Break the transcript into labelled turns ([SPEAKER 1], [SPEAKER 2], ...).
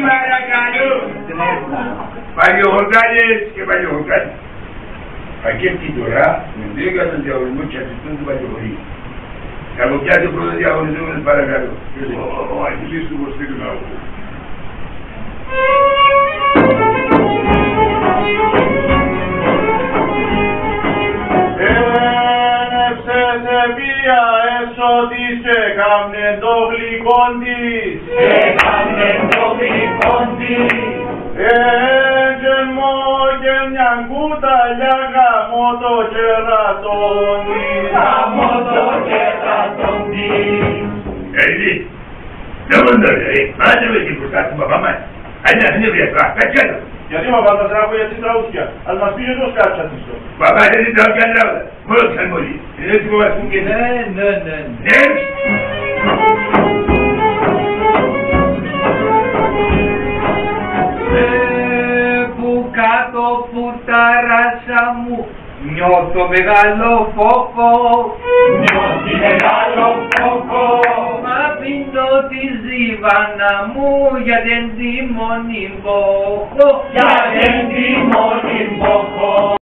[SPEAKER 1] παρακαλώ. Παλιοχορκάδες και παλιοχορκάδες. Ακέμπτη τώρα με 10 τον διαγωνισμό και ασυστούν του παλιοχωρίου. Θα μου πιάσει ο πρώτος διαγωνισμένος παρακαλώ.
[SPEAKER 2] Ο Αγγελής του Βοστήρου Ναού.
[SPEAKER 3] Μία έσωτης έκαμνε το γλυκόν της.
[SPEAKER 4] Έκαμνε το γλυκόν της.
[SPEAKER 3] Έτζεν μου και μιαν κουταλιά γαμώ το κερατόν της.
[SPEAKER 4] Γαμώ το κερατόν της.
[SPEAKER 1] Έτσι, δεν μου το λέει, μάζευε την μπροστά του παπά μας. Άντε να είναι βρεθά, κάτσε κάτω.
[SPEAKER 3] Γιατί μα πάντα τράβω για τις τραούθια, αλλά μας πήγε το σκάτσα της το.
[SPEAKER 1] Παπά δεν είναι τραούθια τραούθα, μόνο ξαλμόλι. Είναι έτσι που μας πούν και
[SPEAKER 4] ναι.
[SPEAKER 1] Ναι.
[SPEAKER 4] Που κάτω φουταράσα μου νιώθω μεγάλο φόκο. Νιώθει μεγάλο φόκο. Μα πίνω τη ζύβανα μου για την τιμόνι μπόχο. Για την τιμόνι μπόχο.